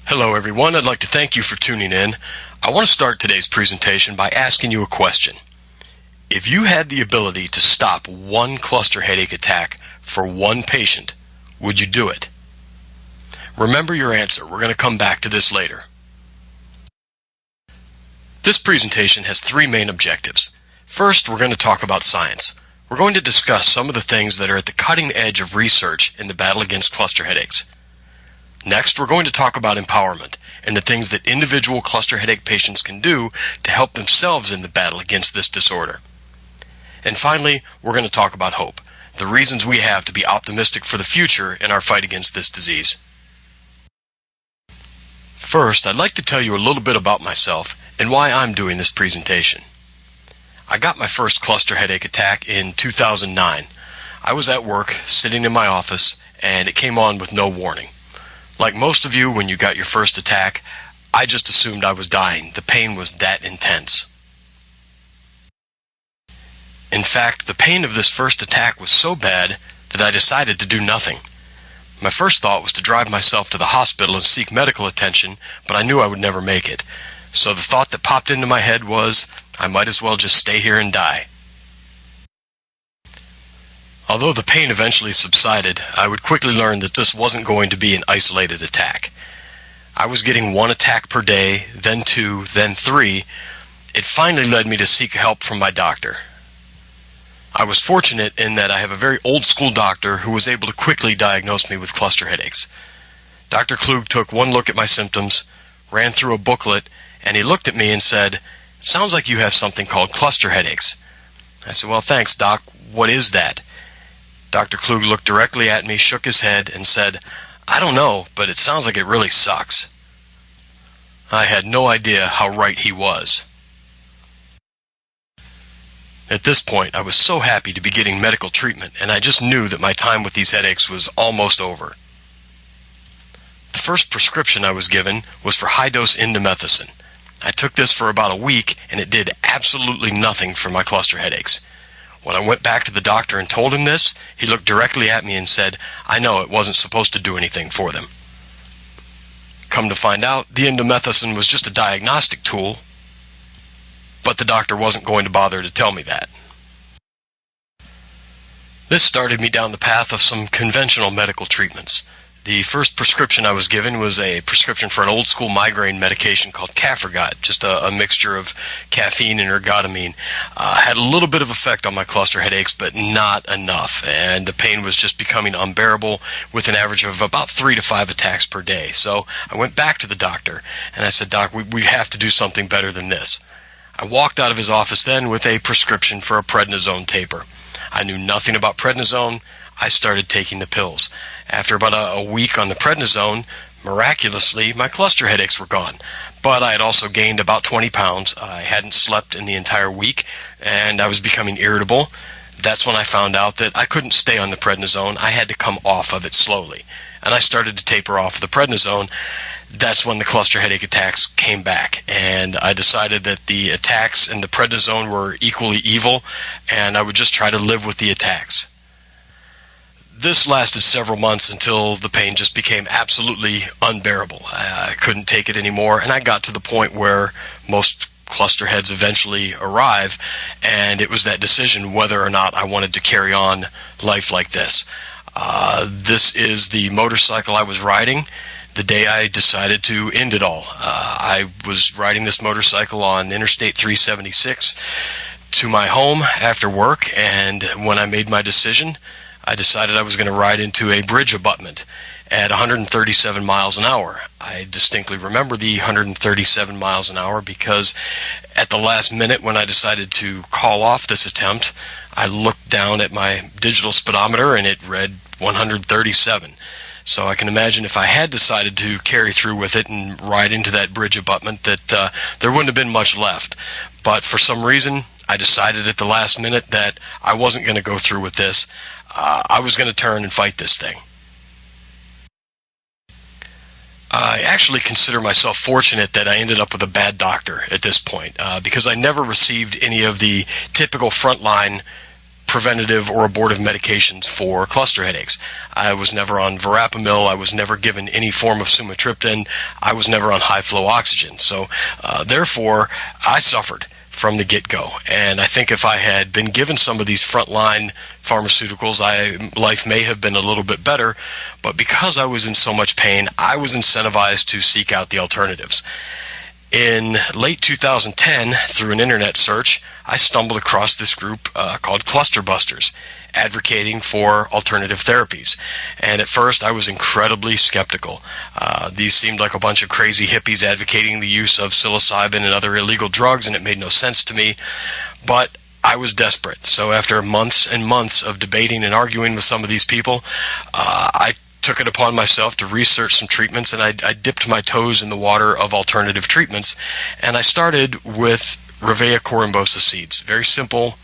Hello everyone, I'd like to thank you for tuning in. I want to start today's presentation by asking you a question. If you had the ability to stop one cluster headache attack for one patient, would you do it? Remember your answer. We're going to come back to this later. This presentation has three main objectives. First, we're going to talk about science. We're going to discuss some of the things that are at the cutting edge of research in the battle against cluster headaches. Next, we're going to talk about empowerment and the things that individual cluster headache patients can do to help themselves in the battle against this disorder. And finally, we're going to talk about hope, the reasons we have to be optimistic for the future in our fight against this disease. First, I'd like to tell you a little bit about myself and why I'm doing this presentation. I got my first cluster headache attack in 2009. I was at work, sitting in my office, and it came on with no warning. Like most of you, when you got your first attack, I just assumed I was dying. The pain was that intense. In fact, the pain of this first attack was so bad that I decided to do nothing. My first thought was to drive myself to the hospital and seek medical attention, but I knew I would never make it. So the thought that popped into my head was, I might as well just stay here and die. Although the pain eventually subsided, I would quickly learn that this wasn't going to be an isolated attack. I was getting one attack per day, then two, then three. It finally led me to seek help from my doctor. I was fortunate in that I have a very old school doctor who was able to quickly diagnose me with cluster headaches. Dr. Klug took one look at my symptoms, ran through a booklet, and he looked at me and said, "It sounds like you have something called cluster headaches." I said, "Well, thanks, Doc. What is that?" Dr. Klug looked directly at me, shook his head, and said, "I don't know, but it sounds like it really sucks." I had no idea how right he was. At this point, I was so happy to be getting medical treatment, and I just knew that my time with these headaches was almost over. The first prescription I was given was for high-dose indomethacin. I took this for about a week, and it did absolutely nothing for my cluster headaches. When I went back to the doctor and told him this, he looked directly at me and said, "I know it wasn't supposed to do anything for them." Come to find out, the indomethacin was just a diagnostic tool, but the doctor wasn't going to bother to tell me that. This started me down the path of some conventional medical treatments. The first prescription I was given was a prescription for an old school migraine medication called Cafragot, just a mixture of caffeine and ergotamine. Had a little bit of effect on my cluster headaches, but not enough, and the pain was just becoming unbearable with an average of about 3 to 5 attacks per day. So I went back to the doctor, and I said, "Doc, we have to do something better than this." I walked out of his office then with a prescription for a prednisone taper. I knew nothing about prednisone. I started taking the pills. After about a week on the prednisone, miraculously, my cluster headaches were gone. But I had also gained about 20 pounds. I hadn't slept in the entire week, and I was becoming irritable. That's when I found out that I couldn't stay on the prednisone. I had to come off of it slowly. And I started to taper off the prednisone. That's when the cluster headache attacks came back, and I decided that the attacks and the prednisone were equally evil, and I would just try to live with the attacks. This lasted several months until the pain just became absolutely unbearable. I couldn't take it anymore, and I got to the point where most cluster heads eventually arrive, and it was that decision whether or not I wanted to carry on life like this. This is the motorcycle I was riding the day I decided to end it all. I was riding this motorcycle on Interstate 376 to my home after work, and when I made my decision, I decided I was going to ride into a bridge abutment at 137 miles an hour. I distinctly remember the 137 miles an hour because at the last minute when I decided to call off this attempt, I looked down at my digital speedometer and it read 137. So I can imagine if I had decided to carry through with it and ride into that bridge abutment that there wouldn't have been much left. But for some reason, I decided at the last minute that I wasn't going to go through with this. I was going to turn and fight this thing. I actually consider myself fortunate that I ended up with a bad doctor at this point because I never received any of the typical frontline preventative or abortive medications for cluster headaches. I was never on verapamil. I was never given any form of sumatriptan. I was never on high-flow oxygen. So, therefore, I suffered from the get-go. And I think if I had been given some of these frontline pharmaceuticals, life may have been a little bit better. But because I was in so much pain, I was incentivized to seek out the alternatives. In late 2010, through an internet search, I stumbled across this group called Cluster Busters, advocating for alternative therapies. And at first, I was incredibly skeptical. These seemed like a bunch of crazy hippies advocating the use of psilocybin and other illegal drugs, and it made no sense to me. But I was desperate. So after months and months of debating and arguing with some of these people, I took it upon myself to research some treatments, and I dipped my toes in the water of alternative treatments, and I started with Revea corymbosa seeds. Very simple,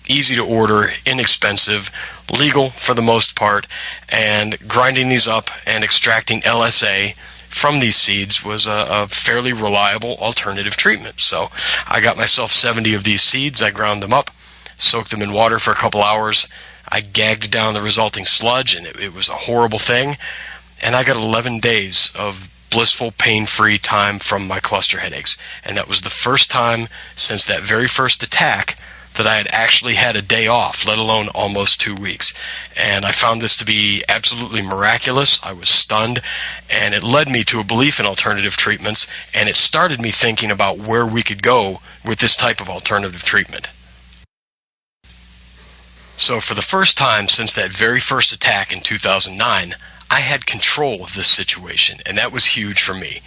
easy to order, inexpensive, legal for the most part, and grinding these up and extracting LSA from these seeds was a fairly reliable alternative treatment. So I got myself 70 of these seeds, I ground them up, soaked them in water for a couple hours, I gagged down the resulting sludge, and it was a horrible thing. And I got 11 days of blissful, pain-free time from my cluster headaches. And that was the first time since that very first attack that I had actually had a day off, let alone almost 2 weeks. And I found this to be absolutely miraculous. I was stunned, and it led me to a belief in alternative treatments, and it started me thinking about where we could go with this type of alternative treatment. So for the first time since that very first attack in 2009, I had control of this situation, and that was huge for me.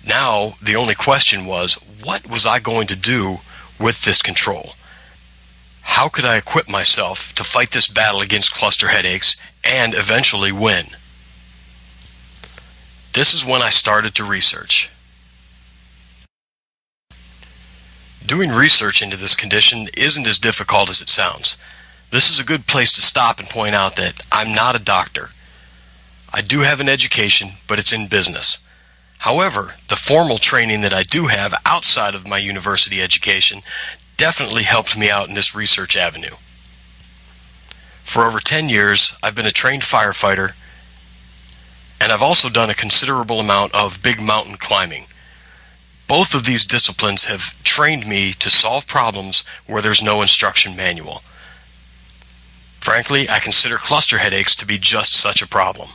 Now, the only question was, what was I going to do with this control? How could I equip myself to fight this battle against cluster headaches and eventually win? This is when I started to research. Doing research into this condition isn't as difficult as it sounds. This is a good place to stop and point out that I'm not a doctor. I do have an education, but it's in business. However, the formal training that I do have outside of my university education definitely helped me out in this research avenue. For over 10 years, I've been a trained firefighter, and I've also done a considerable amount of big mountain climbing. Both of these disciplines have trained me to solve problems where there's no instruction manual. Frankly, I consider cluster headaches to be just such a problem.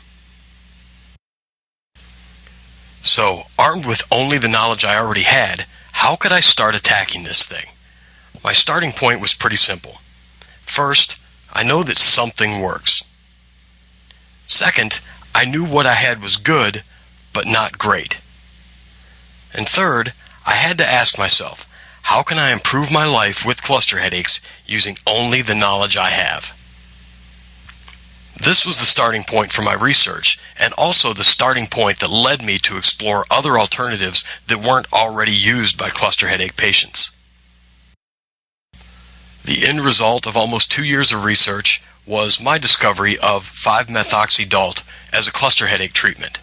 So, armed with only the knowledge I already had, how could I start attacking this thing? My starting point was pretty simple. First, I know that something works. Second, I knew what I had was good, but not great. And third, I had to ask myself, how can I improve my life with cluster headaches using only the knowledge I have? This was the starting point for my research, and also the starting point that led me to explore other alternatives that weren't already used by cluster headache patients. The end result of almost 2 years of research was my discovery of 5-methoxydalt as a cluster headache treatment.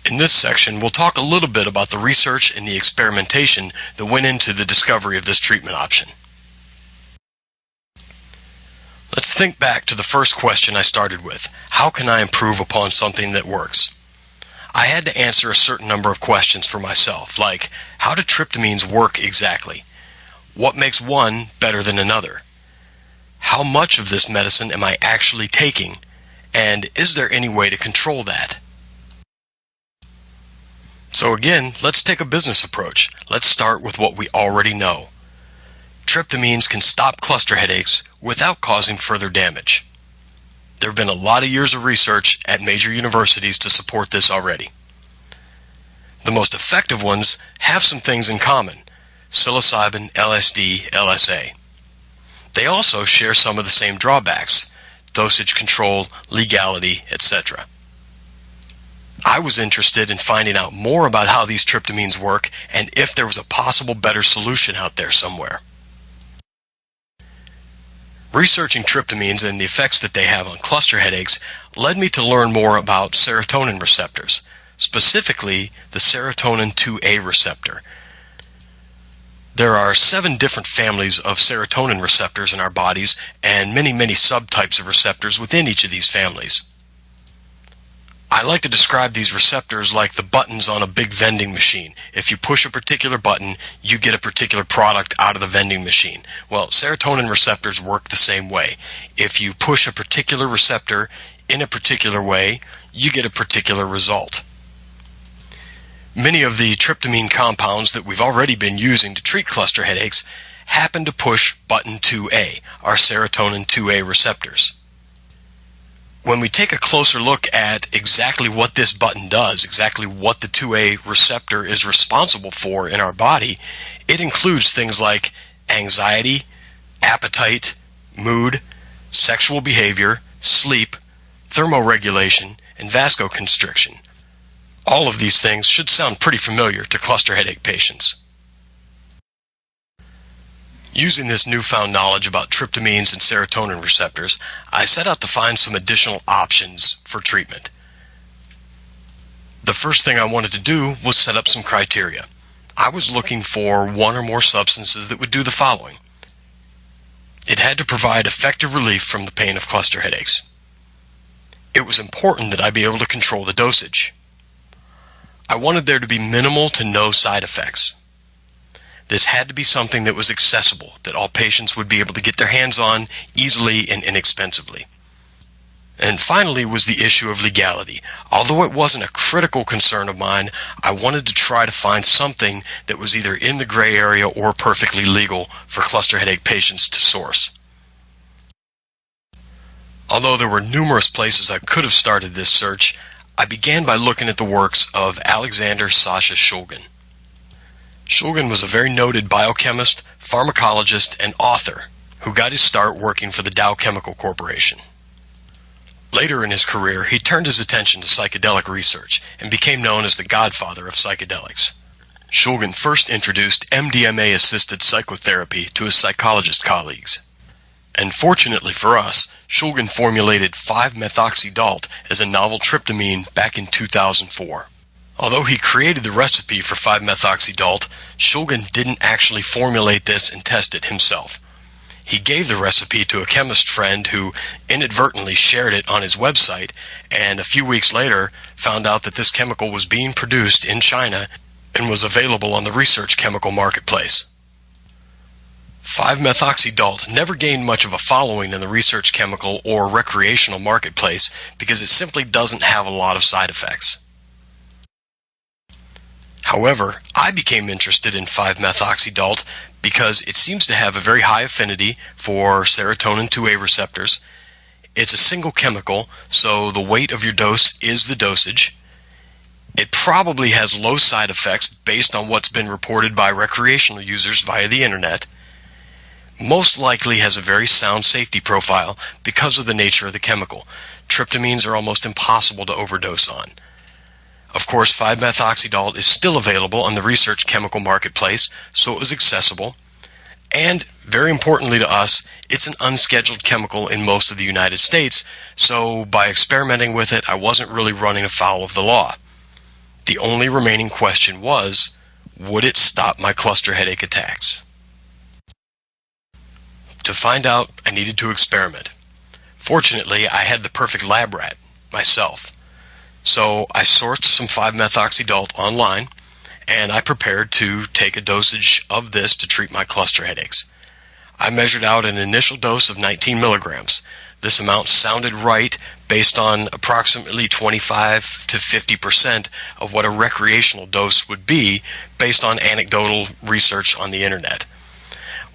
In this section, we'll talk a little bit about the research and the experimentation that went into the discovery of this treatment option. Let's think back to the first question I started with. How can I improve upon something that works? I had to answer a certain number of questions for myself, like, how do tryptamines work exactly? What makes one better than another? How much of this medicine am I actually taking? And is there any way to control that? So again, let's take a business approach. Let's start with what we already know. Tryptamines can stop cluster headaches without causing further damage. There have been a lot of years of research at major universities to support this already. The most effective ones have some things in common: psilocybin, LSD, LSA. They also share some of the same drawbacks: dosage control, legality, etc. I was interested in finding out more about how these tryptamines work and if there was a possible better solution out there somewhere. Researching tryptamines and the effects that they have on cluster headaches led me to learn more about serotonin receptors, specifically the serotonin 2A receptor. There are 7 different families of serotonin receptors in our bodies and many, many subtypes of receptors within each of these families. I like to describe these receptors like the buttons on a big vending machine. If you push a particular button, you get a particular product out of the vending machine. Well, serotonin receptors work the same way. If you push a particular receptor in a particular way, you get a particular result. Many of the tryptamine compounds that we've already been using to treat cluster headaches happen to push button 2A, our serotonin 2A receptors. When we take a closer look at exactly what this button does, exactly what the 2A receptor is responsible for in our body, it includes things like anxiety, appetite, mood, sexual behavior, sleep, thermoregulation, and vasoconstriction. All of these things should sound pretty familiar to cluster headache patients. Using this newfound knowledge about tryptamines and serotonin receptors, I set out to find some additional options for treatment. The first thing I wanted to do was set up some criteria. I was looking for one or more substances that would do the following. It had to provide effective relief from the pain of cluster headaches. It was important that I be able to control the dosage. I wanted there to be minimal to no side effects. This had to be something that was accessible, that all patients would be able to get their hands on easily and inexpensively. And finally was the issue of legality. Although it wasn't a critical concern of mine, I wanted to try to find something that was either in the gray area or perfectly legal for cluster headache patients to source. Although there were numerous places I could have started this search, I began by looking at the works of Alexander Sasha Shulgin. Shulgin was a very noted biochemist, pharmacologist, and author who got his start working for the Dow Chemical Corporation. Later in his career, he turned his attention to psychedelic research and became known as the godfather of psychedelics. Shulgin first introduced MDMA-assisted psychotherapy to his psychologist colleagues. And fortunately for us, Shulgin formulated 5-methoxydalt as a novel tryptamine back in 2004. Although he created the recipe for 5-methoxydalt, Shulgin didn't actually formulate this and test it himself. He gave the recipe to a chemist friend who inadvertently shared it on his website, and a few weeks later found out that this chemical was being produced in China and was available on the research chemical marketplace. 5-methoxydalt never gained much of a following in the research chemical or recreational marketplace because it simply doesn't have a lot of side effects. However, I became interested in 5-methoxydalt because it seems to have a very high affinity for serotonin 2A receptors. It's a single chemical, so the weight of your dose is the dosage. It probably has low side effects based on what's been reported by recreational users via the internet. Most likely has a very sound safety profile because of the nature of the chemical. Tryptamines are almost impossible to overdose on. Of course, 5-methoxydalt is still available on the research chemical marketplace, so it was accessible. And, very importantly to us, it's an unscheduled chemical in most of the United States, so by experimenting with it, I wasn't really running afoul of the law. The only remaining question was, would it stop my cluster headache attacks? To find out, I needed to experiment. Fortunately, I had the perfect lab rat, myself. So I sourced some 5-methoxydalt online, and I prepared to take a dosage of this to treat my cluster headaches. I measured out an initial dose of 19 milligrams. This amount sounded right based on approximately 25 to 50% of what a recreational dose would be based on anecdotal research on the internet.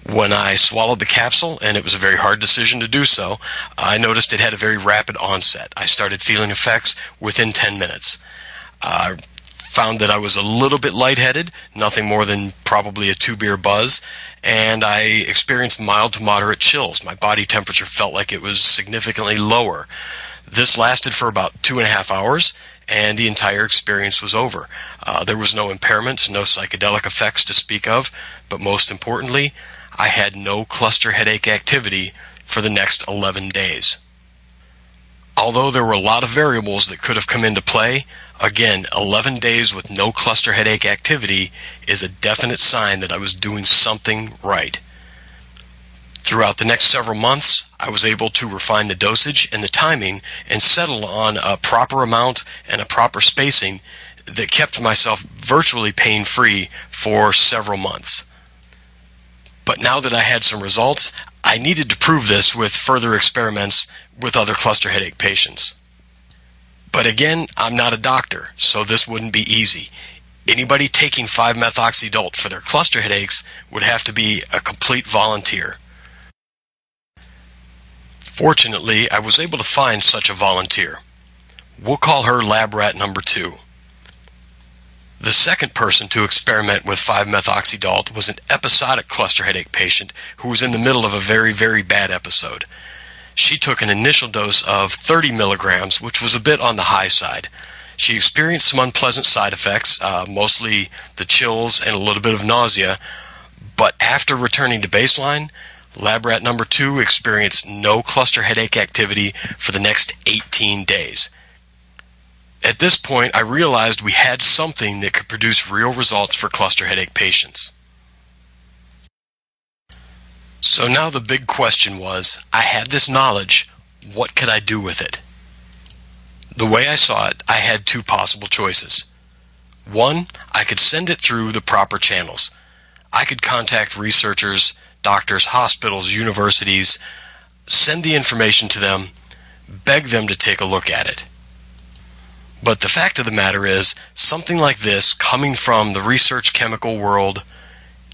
When I swallowed the capsule, and it was a very hard decision to do so, I noticed it had a very rapid onset. I started feeling effects within 10 minutes. I found that I was a little bit lightheaded, nothing more than probably a 2-beer buzz, and I experienced mild to moderate chills. My body temperature felt like it was significantly lower. This lasted for about 2.5 hours, and the entire experience was over. There was no impairment, no psychedelic effects to speak of, but most importantly, I had no cluster headache activity for the next 11 days. Although there were a lot of variables that could have come into play, Again, 11 days with no cluster headache activity is a definite sign that I was doing something right. Throughout the next several months, I was able to refine the dosage and the timing and settle on a proper amount and a proper spacing that kept myself virtually pain-free for several months. But now that I had some results, I needed to prove this with further experiments with other cluster headache patients. But again, I'm not a doctor, so this wouldn't be easy. Anybody taking 5-methoxydolt for their cluster headaches would have to be a complete volunteer. Fortunately, I was able to find such a volunteer. We'll call her lab rat number 2. The second person to experiment with 5-methoxydolt was an episodic cluster headache patient who was in the middle of a very, very bad episode. She took an initial dose of 30 milligrams, which was a bit on the high side. She experienced some unpleasant side effects, mostly the chills and a little bit of nausea, but after returning to baseline, lab rat number 2 experienced no cluster headache activity for the next 18 days. At this point, I realized we had something that could produce real results for cluster headache patients. So now the big question was, I had this knowledge, what could I do with it? The way I saw it, I had 2 possible choices. One, I could send it through the proper channels. I could contact researchers, doctors, hospitals, universities, send the information to them, beg them to take a look at it. But the fact of the matter is, something like this coming from the research chemical world,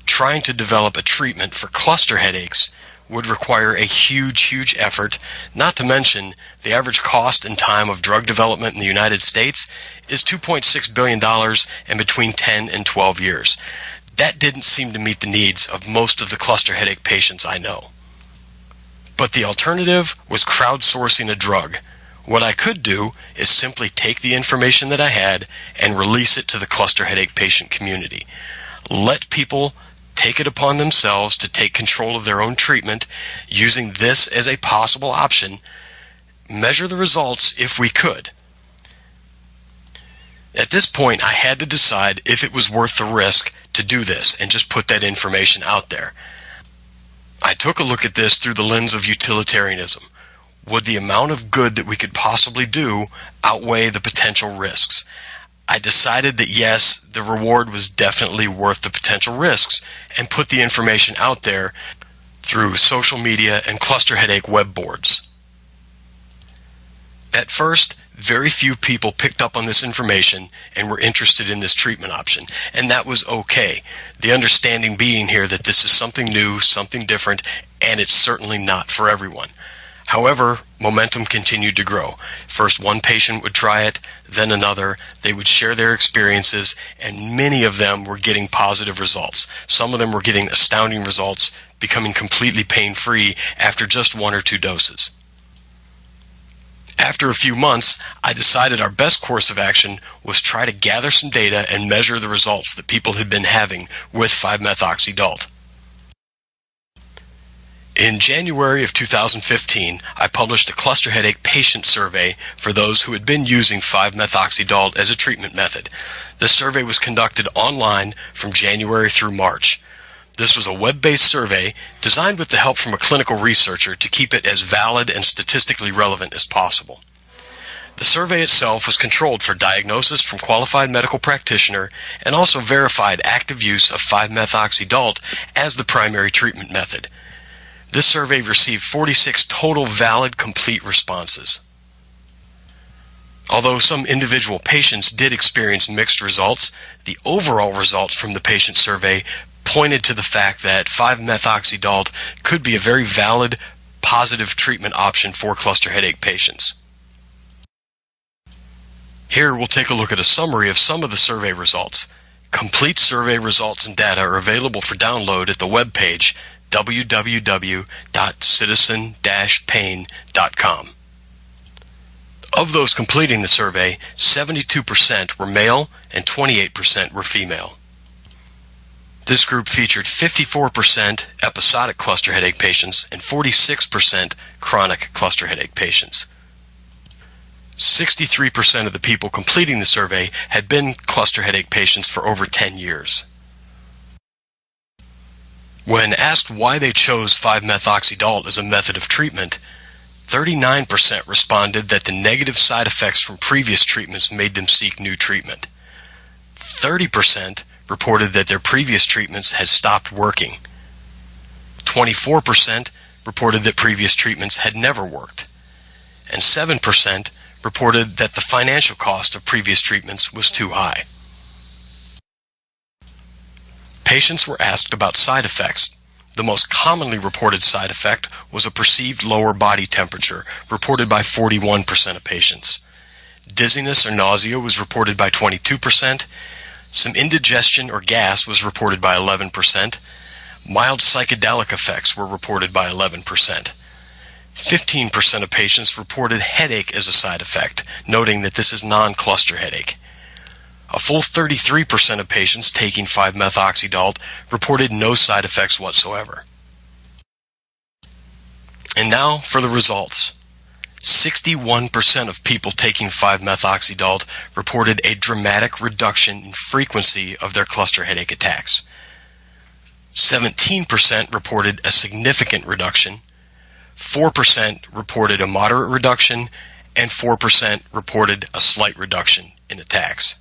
trying to develop a treatment for cluster headaches would require a huge effort, not to mention the average cost and time of drug development in the United States is $2.6 billion and between 10 and 12 years. That didn't seem to meet the needs of most of the cluster headache patients I know. But the alternative was crowdsourcing a drug. What I could do is simply take the information that I had and release it to the cluster headache patient community. Let people take it upon themselves to take control of their own treatment using this as a possible option, measure the results if we could. At this point, I had to decide if it was worth the risk to do this and just put that information out there. I took a look at this through the lens of utilitarianism. Would the amount of good that we could possibly do outweigh the potential risks? I decided that yes, the reward was definitely worth the potential risks and put the information out there through social media and cluster headache web boards. At first, very few people picked up on this information and were interested in this treatment option, and that was okay. The understanding being here that this is something new, something different, and it's certainly not for everyone. However, momentum continued to grow. First one patient would try it, then another. They would share their experiences, and many of them were getting positive results. Some of them were getting astounding results, becoming completely pain-free after just 1 or 2 doses. After a few months, I decided our best course of action was try to gather some data and measure the results that people had been having with 5-methoxydolt. In January of 2015, I published a cluster headache patient survey for those who had been using 5-methoxydolt as a treatment method. This survey was conducted online from January through March. This was a web-based survey designed with the help from a clinical researcher to keep it as valid and statistically relevant as possible. The survey itself was controlled for diagnosis from qualified medical practitioner and also verified active use of 5-methoxydolt as the primary treatment method. This survey received 46 total valid complete responses. Although some individual patients did experience mixed results, the overall results from the patient survey pointed to the fact that 5-methoxydolt could be a very valid, positive treatment option for cluster headache patients. Here we'll take a look at a summary of some of the survey results. Complete survey results and data are available for download at the webpage www.citizen-pain.com. Of those completing the survey, 72% were male and 28% were female. This group featured 54% episodic cluster headache patients and 46% chronic cluster headache patients. 63% of the people completing the survey had been cluster headache patients for over 10 years. When asked why they chose 5-methoxydalt as a method of treatment, 39% responded that the negative side effects from previous treatments made them seek new treatment. 30% reported that their previous treatments had stopped working. 24% reported that previous treatments had never worked. And 7% reported that the financial cost of previous treatments was too high. Patients were asked about side effects. The most commonly reported side effect was a perceived lower body temperature, reported by 41% of patients. Dizziness or nausea was reported by 22%. Some indigestion or gas was reported by 11%. Mild psychedelic effects were reported by 11%. 15% of patients reported headache as a side effect, noting that this is non-cluster headache. A full 33% of patients taking 5-methoxydalt reported no side effects whatsoever. And now for the results. 61% of people taking 5-methoxydalt reported a dramatic reduction in frequency of their cluster headache attacks. 17% reported a significant reduction. 4% reported a moderate reduction, and 4% reported a slight reduction in attacks.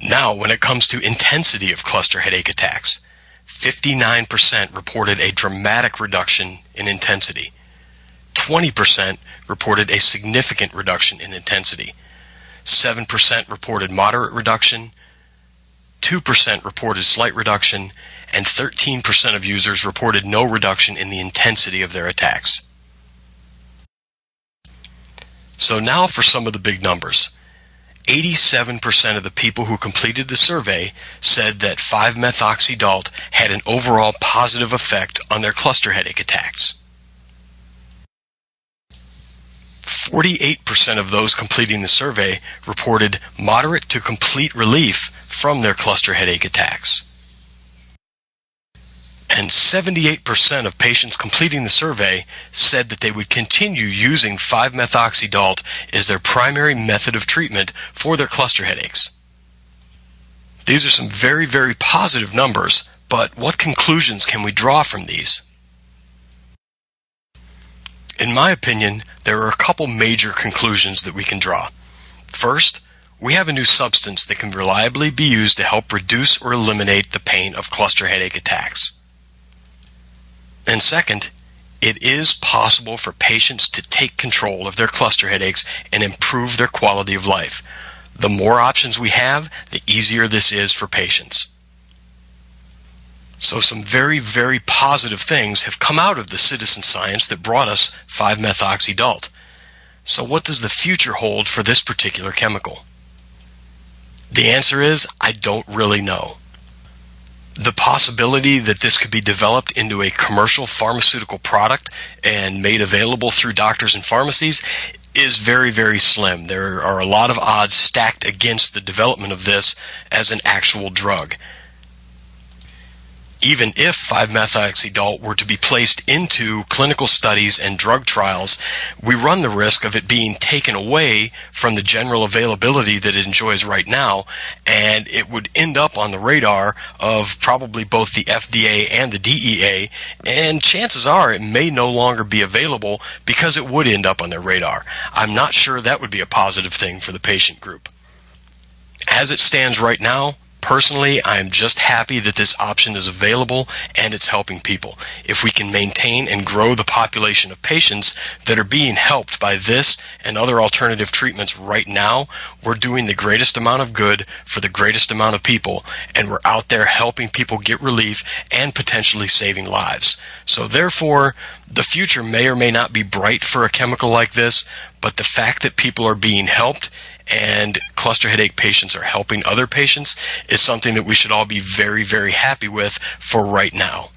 Now, when it comes to intensity of cluster headache attacks, 59% reported a dramatic reduction in intensity. 20% reported a significant reduction in intensity. 7% reported moderate reduction. 2% reported slight reduction, and 13% of users reported no reduction in the intensity of their attacks. So now for some of the big numbers. 87% of the people who completed the survey said that 5-methoxydalt had an overall positive effect on their cluster headache attacks. 48% of those completing the survey reported moderate to complete relief from their cluster headache attacks. And 78% of patients completing the survey said that they would continue using 5-methoxydalt as their primary method of treatment for their cluster headaches. These are some very, very positive numbers, but what conclusions can we draw from these? In my opinion, there are a couple major conclusions that we can draw. First, we have a new substance that can reliably be used to help reduce or eliminate the pain of cluster headache attacks. And second, it is possible for patients to take control of their cluster headaches and improve their quality of life. The more options we have, the easier this is for patients. So some very, very positive things have come out of the citizen science that brought us 5-methoxydalt. So what does the future hold for this particular chemical? The answer is, I don't really know. The possibility that this could be developed into a commercial pharmaceutical product and made available through doctors and pharmacies is very, very slim. There are a lot of odds stacked against the development of this as an actual drug. Even if 5-methoxydalt were to be placed into clinical studies and drug trials, we run the risk of it being taken away from the general availability that it enjoys right now, and it would end up on the radar of probably both the FDA and the DEA, and chances are it may no longer be available because it would end up on their radar. I'm not sure that would be a positive thing for the patient group. As it stands right now, personally, I'm just happy that this option is available and it's helping people. If we can maintain and grow the population of patients that are being helped by this and other alternative treatments right now, we're doing the greatest amount of good for the greatest amount of people, and we're out there helping people get relief and potentially saving lives. So therefore, the future may or may not be bright for a chemical like this, but the fact that people are being helped and cluster headache patients are helping other patients is something that we should all be very, very happy with for right now.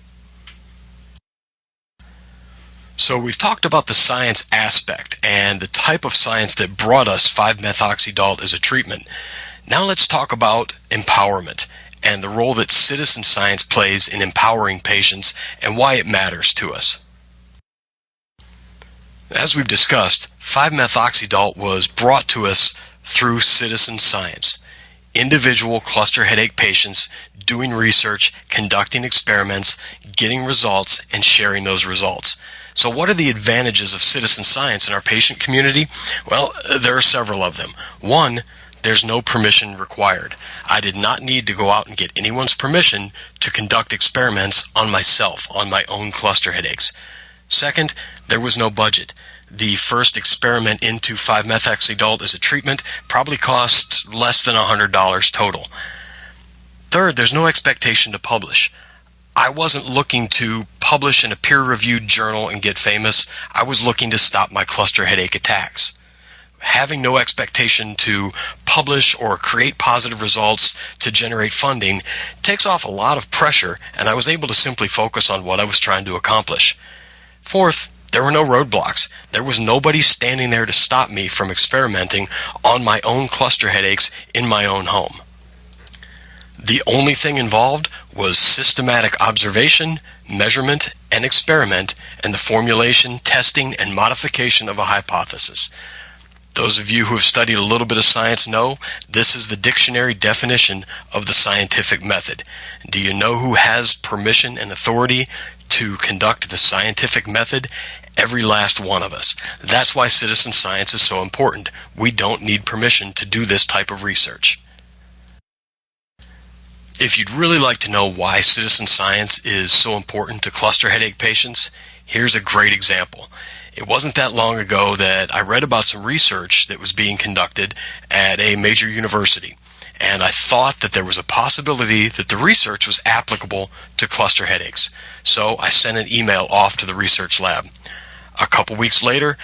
So we've talked about the science aspect and the type of science that brought us 5-methoxydalt as a treatment. Now let's talk about empowerment and the role that citizen science plays in empowering patients and why it matters to us. As we've discussed, 5-methoxydalt was brought to us through citizen science. Individual cluster headache patients doing research, conducting experiments, getting results, and sharing those results. So what are the advantages of citizen science in our patient community? Well, there are several of them. One, there's no permission required. I did not need to go out and get anyone's permission to conduct experiments on myself, on my own cluster headaches. Second, there was no budget. The first experiment into 5-methoxydalt as a treatment probably cost less than $100 total. Third, there's no expectation to publish. I wasn't looking to publish in a peer-reviewed journal and get famous. I was looking to stop my cluster headache attacks. Having no expectation to publish or create positive results to generate funding takes off a lot of pressure, and I was able to simply focus on what I was trying to accomplish. Fourth, there were no roadblocks. There was nobody standing there to stop me from experimenting on my own cluster headaches in my own home. The only thing involved was systematic observation, measurement, and experiment, and the formulation, testing, and modification of a hypothesis. Those of you who have studied a little bit of science know this is the dictionary definition of the scientific method. Do you know who has permission and authority to conduct the scientific method? Every last one of us. That's why citizen science is so important. We don't need permission to do this type of research. If you'd really like to know why citizen science is so important to cluster headache patients, here's a great example. It wasn't that long ago that I read about some research that was being conducted at a major university, and I thought that there was a possibility that the research was applicable to cluster headaches. So I sent an email off to the research lab. A couple weeks later,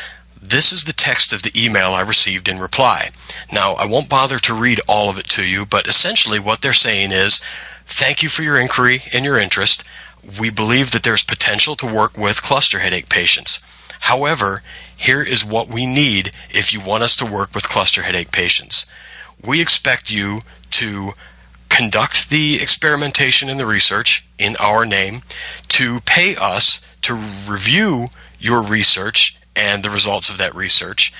this is the text of the email I received in reply. Now, I won't bother to read all of it to you, but essentially what they're saying is, thank you for your inquiry and your interest. We believe that there's potential to work with cluster headache patients. However, here is what we need if you want us to work with cluster headache patients. We expect you to conduct the experimentation and the research in our name, to pay us to review your research and the results of that research,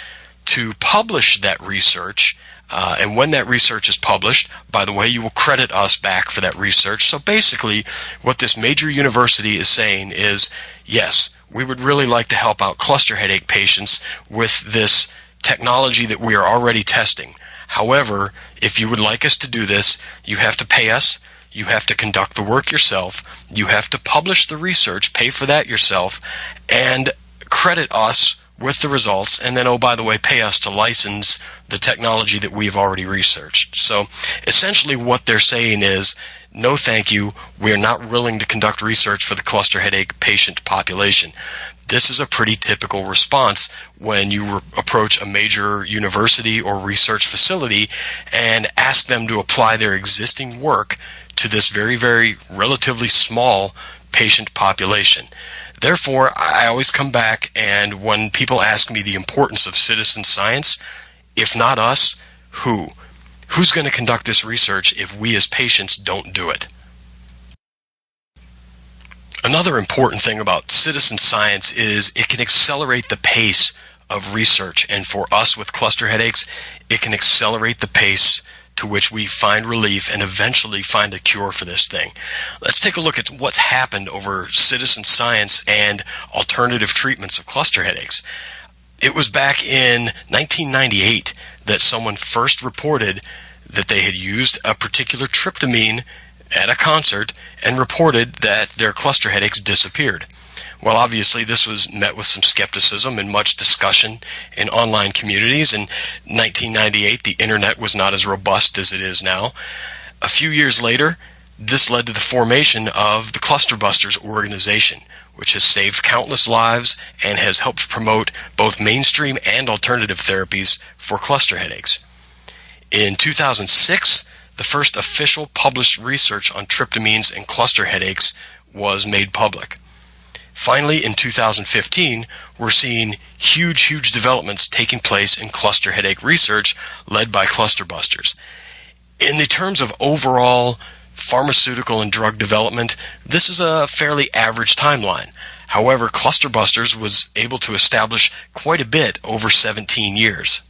to publish that research, and when that research is published, by the way, you will credit us back for that research. So basically, what this major university is saying is, yes, we would really like to help out cluster headache patients with this technology that we are already testing. However, if you would like us to do this, you have to pay us, you have to conduct the work yourself, you have to publish the research, pay for that yourself, and credit us with the results, and then, oh, by the way, pay us to license the technology that we've already researched. So essentially what they're saying is, no thank you, we are not willing to conduct research for the cluster headache patient population. This is a pretty typical response when you approach a major university or research facility and ask them to apply their existing work to this very, very relatively small patient population. Therefore, I always come back, and when people ask me the importance of citizen science, if not us, who? Who's going to conduct this research if we as patients don't do it? Another important thing about citizen science is it can accelerate the pace of research, and for us with cluster headaches, it can accelerate the pace to which we find relief and eventually find a cure for this thing. Let's take a look at what's happened over citizen science and alternative treatments of cluster headaches. It was back in 1998 that someone first reported that they had used a particular tryptamine at a concert and reported that their cluster headaches disappeared. Well, obviously, this was met with some skepticism and much discussion in online communities. In 1998, the internet was not as robust as it is now. A few years later, this led to the formation of the Cluster Busters organization, which has saved countless lives and has helped promote both mainstream and alternative therapies for cluster headaches. In 2006, the first official published research on tryptamines and cluster headaches was made public. Finally, in 2015, we're seeing huge developments taking place in cluster headache research led by Cluster Busters. In the terms of overall pharmaceutical and drug development, this is a fairly average timeline. However, Clusterbusters was able to establish quite a bit over 17 years.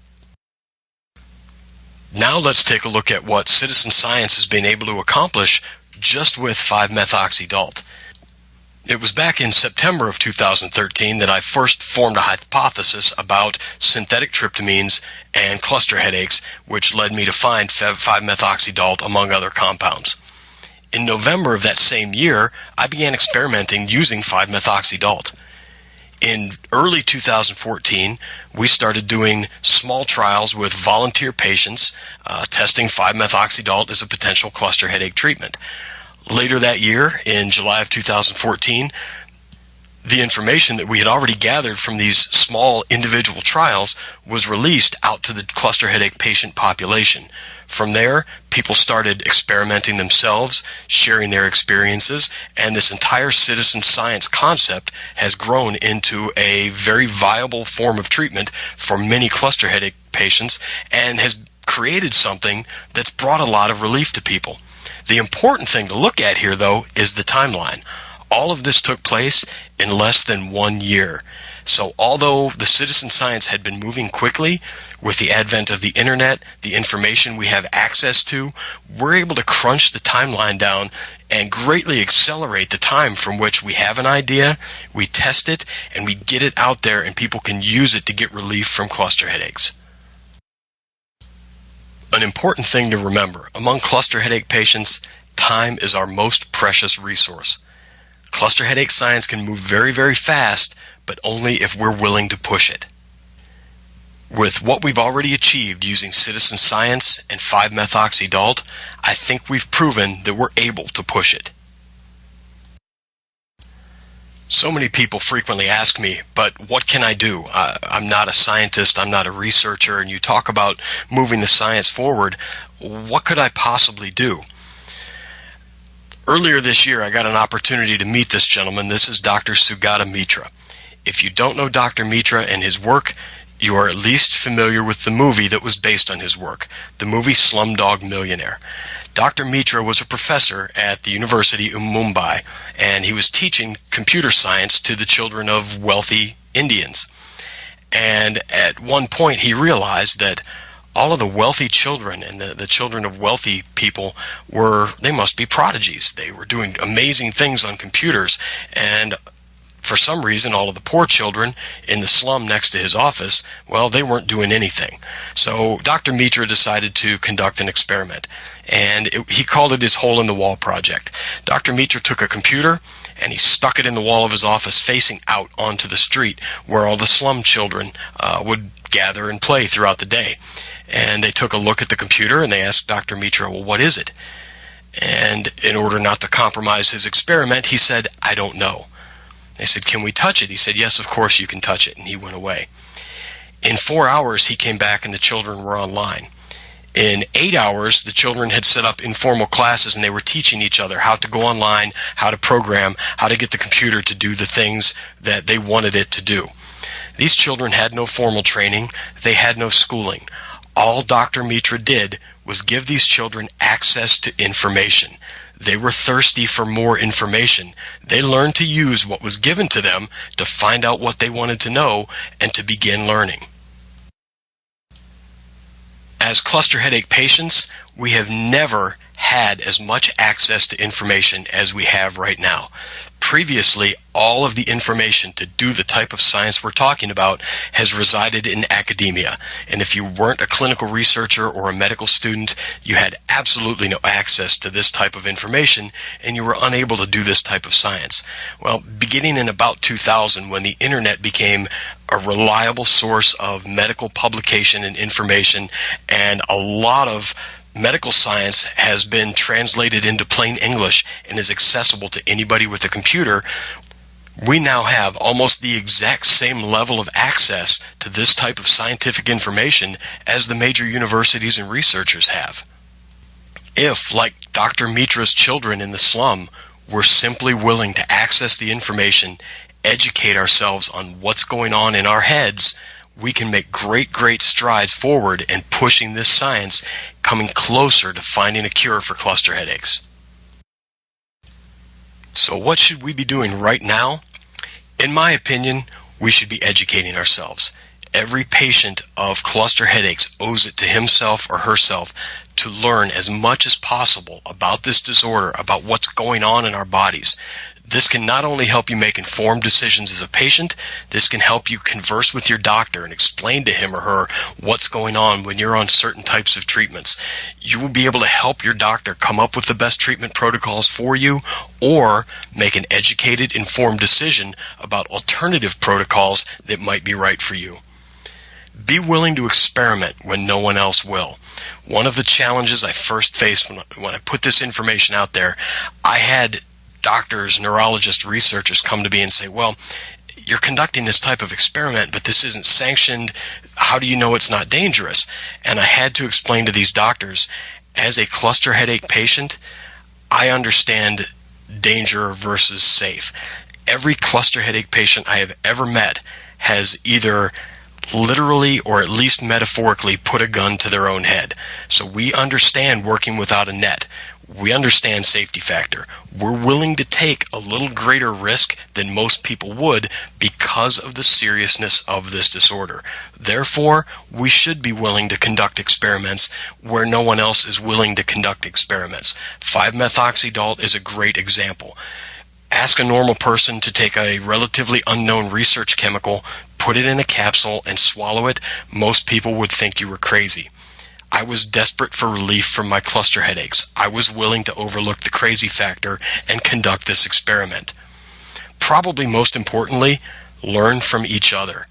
Now let's take a look at what citizen science has been able to accomplish just with 5-methoxydalt. It was back in September of 2013 that I first formed a hypothesis about synthetic tryptamines and cluster headaches, which led me to find 5-methoxydalt among other compounds. In November of that same year, I began experimenting using 5-methoxydalt. In early 2014, we started doing small trials with volunteer patients, testing 5-methoxydalt as a potential cluster headache treatment. Later that year, in July of 2014, the information that we had already gathered from these small individual trials was released out to the cluster headache patient population. From there, people started experimenting themselves, sharing their experiences, and this entire citizen science concept has grown into a very viable form of treatment for many cluster headache patients and has created something that's brought a lot of relief to people. The important thing to look at here, though, is the timeline. All of this took place in less than 1 year. So although the citizen science had been moving quickly, with the advent of the internet, the information we have access to, we're able to crunch the timeline down and greatly accelerate the time from which we have an idea, we test it, and we get it out there and people can use it to get relief from cluster headaches. An important thing to remember, among cluster headache patients, time is our most precious resource. Cluster headache science can move very, very fast, but only if we're willing to push it. With what we've already achieved using citizen science and 5-methoxydalt, I think we've proven that we're able to push it. So many people frequently ask me, but what can I do? I'm not a scientist, I'm not a researcher, and you talk about moving the science forward. What could I possibly do? Earlier this year, I got an opportunity to meet this gentleman. This is Dr. Sugata Mitra. If you don't know Dr. Mitra and his work, you are at least familiar with the movie that was based on his work, the movie Slumdog Millionaire. Dr. Mitra was a professor at the University of Mumbai, and he was teaching computer science to the children of wealthy Indians. And at one point, he realized that all of the wealthy children and the children of wealthy people they must be prodigies. They were doing amazing things on computers, and for some reason, all of the poor children in the slum next to his office, well, they weren't doing anything. So Dr. Mitra decided to conduct an experiment, and he called it his hole-in-the-wall project. Dr. Mitra took a computer, and he stuck it in the wall of his office facing out onto the street where all the slum children would gather and play throughout the day. And they took a look at the computer, and they asked Dr. Mitra, well, what is it? And in order not to compromise his experiment, he said, I don't know. They said, can we touch it? He said, yes, of course you can touch it. And he went away. In 4 hours, he came back and the children were online. In 8 hours, the children had set up informal classes and they were teaching each other how to go online, how to program, how to get the computer to do the things that they wanted it to do. These children had no formal training. They had no schooling. All Dr. Mitra did was give these children access to information. They were thirsty for more information. They learned to use what was given to them to find out what they wanted to know and to begin learning. As cluster headache patients, we have never had as much access to information as we have right now. Previously, all of the information to do the type of science we're talking about has resided in academia. And if you weren't a clinical researcher or a medical student, you had absolutely no access to this type of information, and you were unable to do this type of science. Well, beginning in about 2000, when the internet became a reliable source of medical publication and information, and a lot of medical science has been translated into plain English and is accessible to anybody with a computer, we now have almost the exact same level of access to this type of scientific information as the major universities and researchers have. If, like Dr. Mitra's children in the slum, we're simply willing to access the information, educate ourselves on what's going on in our heads, we can make great strides forward in pushing this science, coming closer to finding a cure for cluster headaches. So what should we be doing right now? In my opinion, we should be educating ourselves. Every patient of cluster headaches owes it to himself or herself to learn as much as possible about this disorder, about what's going on in our bodies. This can not only help you make informed decisions as a patient, this can help you converse with your doctor and explain to him or her what's going on when you're on certain types of treatments. You will be able to help your doctor come up with the best treatment protocols for you, or make an educated, informed decision about alternative protocols that might be right for you. Be willing to experiment when no one else will. One of the challenges I first faced when I put this information out there, I had doctors, neurologists, researchers come to me and say, well, you're conducting this type of experiment, but this isn't sanctioned. How do you know it's not dangerous? And I had to explain to these doctors, as a cluster headache patient, I understand danger versus safe. Every cluster headache patient I have ever met has either literally or at least metaphorically put a gun to their own head. So we understand working without a net. We understand safety factor. We're willing to take a little greater risk than most people would because of the seriousness of this disorder. Therefore, we should be willing to conduct experiments where no one else is willing to conduct experiments. 5-methoxydalt is a great example. Ask a normal person to take a relatively unknown research chemical, put it in a capsule, and swallow it. Most people would think you were crazy. I was desperate for relief from my cluster headaches. I was willing to overlook the crazy factor and conduct this experiment. Probably most importantly, learn from each other.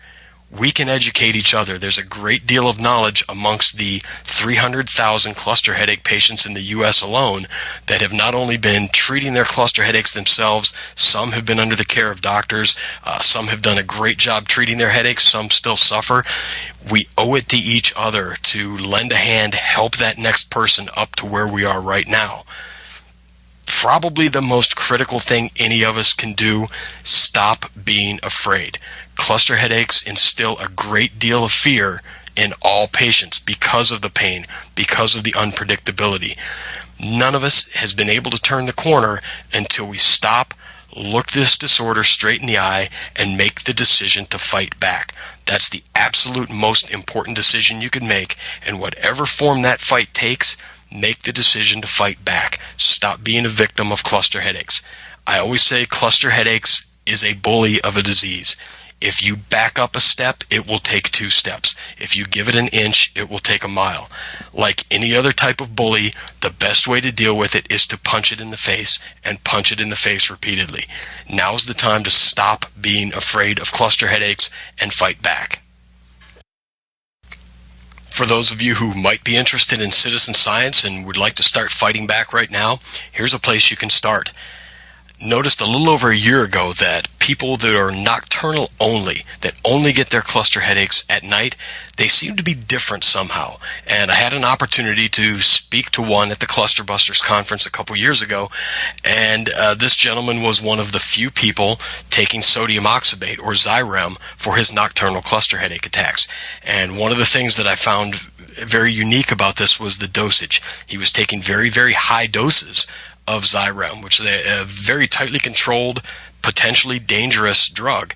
We can educate each other. There's a great deal of knowledge amongst the 300,000 cluster headache patients in the U.S. alone that have not only been treating their cluster headaches themselves, some have been under the care of doctors, some have done a great job treating their headaches, some still suffer. We owe it to each other to lend a hand, help that next person up to where we are right now. Probably the most critical thing any of us can do, stop being afraid. Cluster headaches instill a great deal of fear in all patients because of the pain, because of the unpredictability. None of us has been able to turn the corner until we stop, look this disorder straight in the eye, and make the decision to fight back. That's the absolute most important decision you can make, and whatever form that fight takes, make the decision to fight back. Stop being a victim of cluster headaches. I always say cluster headaches is a bully of a disease. If you back up a step, it will take 2 steps. If you give it an inch, it will take a mile. Like any other type of bully, the best way to deal with it is to punch it in the face, and punch it in the face repeatedly. Now's the time to stop being afraid of cluster headaches and fight back. For those of you who might be interested in citizen science and would like to start fighting back right now, here's a place you can start. Noticed a little over a year ago that people that are nocturnal only, that only get their cluster headaches at night, they seem to be different somehow. And I had an opportunity to speak to one at the Cluster Busters conference a couple years ago, and this gentleman was one of the few people taking sodium oxybate, or Xyrem, for his nocturnal cluster headache attacks. And one of the things that I found very unique about this was the dosage. He was taking very, very high doses of Xyrem, which is a very tightly controlled, potentially dangerous drug.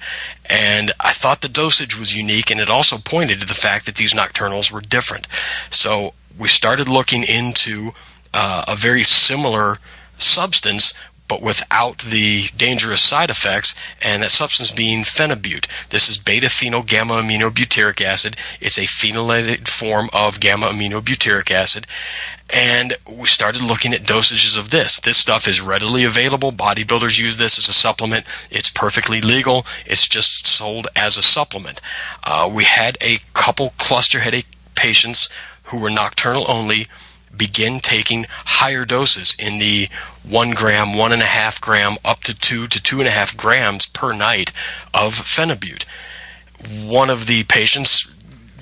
And I thought the dosage was unique, and it also pointed to the fact that these nocturnals were different. So we started looking into a very similar substance, but without the dangerous side effects, and that substance being phenibut. This is beta-phenyl-gamma-aminobutyric acid. It's a phenylated form of gamma-aminobutyric acid. And we started looking at dosages of this. This stuff is readily available. Bodybuilders use this as a supplement. It's perfectly legal. It's just sold as a supplement. We had a couple cluster headache patients who were nocturnal only begin taking higher doses in the 1 gram, 1.5 gram, up to 2 to 2.5 grams per night of phenibut. One of the patients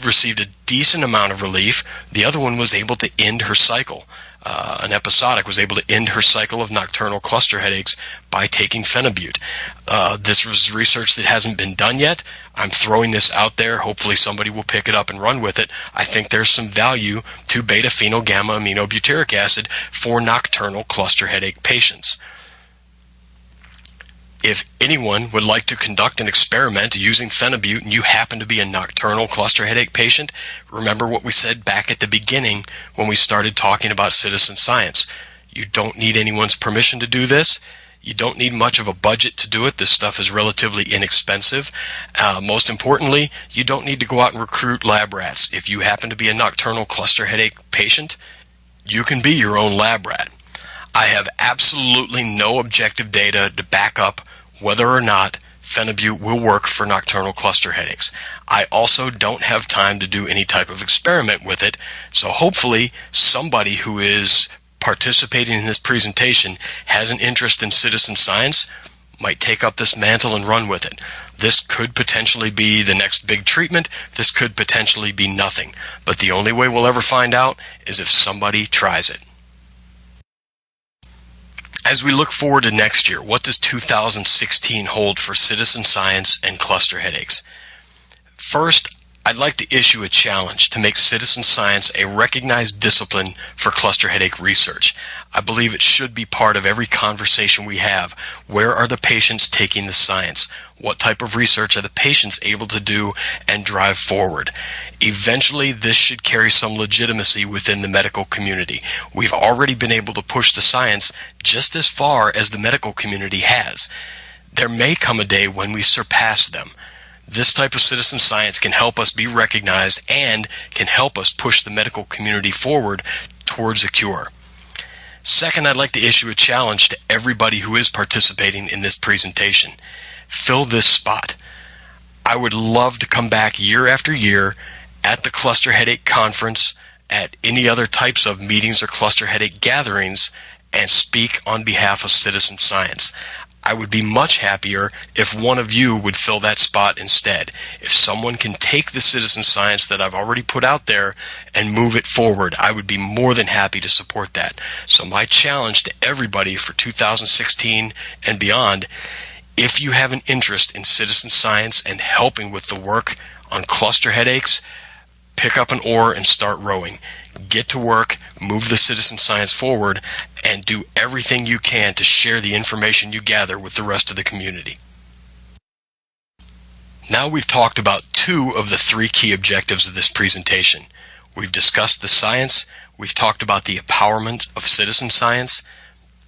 received a decent amount of relief. The other one was able to end her cycle. An episodic was able to end her cycle of nocturnal cluster headaches by taking phenibut. This was research that hasn't been done yet. I'm throwing this out there. Hopefully somebody will pick it up and run with it. I think there's some value to beta-phenyl-gamma-aminobutyric acid for nocturnal cluster headache patients. If anyone would like to conduct an experiment using phenibut and you happen to be a nocturnal cluster headache patient, remember what we said back at the beginning when we started talking about citizen science. You don't need anyone's permission to do this. You don't need much of a budget to do it. This stuff is relatively inexpensive. Most importantly, you don't need to go out and recruit lab rats. If you happen to be a nocturnal cluster headache patient, you can be your own lab rat. I have absolutely no objective data to back up whether or not phenibut will work for nocturnal cluster headaches. I also don't have time to do any type of experiment with it, so hopefully somebody who is participating in this presentation has an interest in citizen science, might take up this mantle and run with it. This could potentially be the next big treatment. This could potentially be nothing. But the only way we'll ever find out is if somebody tries it. As we look forward to next year, what does 2016 hold for citizen science and cluster headaches? First, I'd like to issue a challenge to make citizen science a recognized discipline for cluster headache research. I believe it should be part of every conversation we have. Where are the patients taking the science? What type of research are the patients able to do and drive forward? Eventually, this should carry some legitimacy within the medical community. We've already been able to push the science just as far as the medical community has. There may come a day when we surpass them. This type of citizen science can help us be recognized and can help us push the medical community forward towards a cure. Second, I'd like to issue a challenge to everybody who is participating in this presentation. Fill this spot. I would love to come back year after year at the Cluster Headache Conference, at any other types of meetings or cluster headache gatherings, and speak on behalf of citizen science. I would be much happier if one of you would fill that spot instead. If someone can take the citizen science that I've already put out there and move it forward, I would be more than happy to support that. So my challenge to everybody for 2016 and beyond, if you have an interest in citizen science and helping with the work on cluster headaches, pick up an oar and start rowing. Get to work, move the citizen science forward, and do everything you can to share the information you gather with the rest of the community. Now we've talked about 2 of the 3 key objectives of this presentation. We've discussed the science, we've talked about the empowerment of citizen science.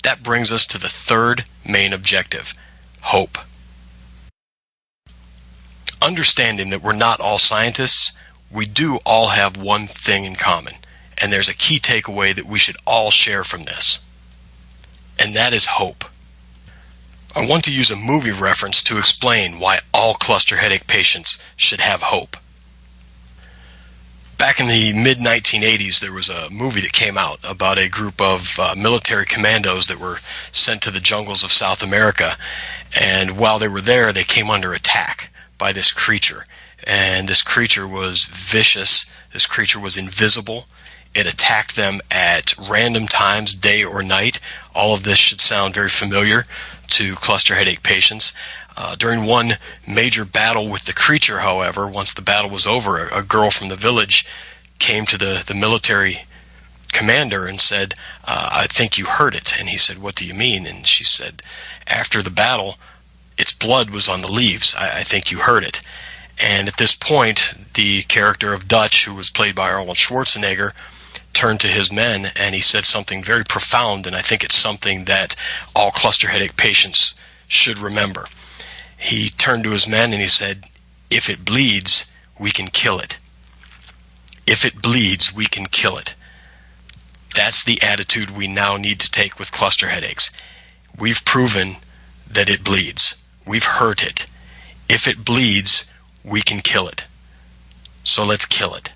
That brings us to the 3rd main objective, hope. Understanding that we're not all scientists, we do all have one thing in common, and there's a key takeaway that we should all share from this, and that is hope. I want to use a movie reference to explain why all cluster headache patients should have hope. Back in the mid-1980s, there was a movie that came out about a group of military commandos that were sent to the jungles of South America, and while they were there, they came under attack by this creature. And this creature was vicious. This creature was invisible. It attacked them at random times, day or night. All of this should sound very familiar to cluster headache patients. During one major battle with the creature, however, once the battle was over, a girl from the village came to the military commander and said, I think you hurt it. And he said, what do you mean? And she said, after the battle, its blood was on the leaves. I think you hurt it. And at this point, the character of Dutch, who was played by Arnold Schwarzenegger, turned to his men and he said something very profound, and I think it's something that all cluster headache patients should remember. He turned to his men and he said, if it bleeds, we can kill it. If it bleeds, we can kill it. That's the attitude we now need to take with cluster headaches. We've proven that it bleeds. We've hurt it. If it bleeds, we can kill it. So let's kill it.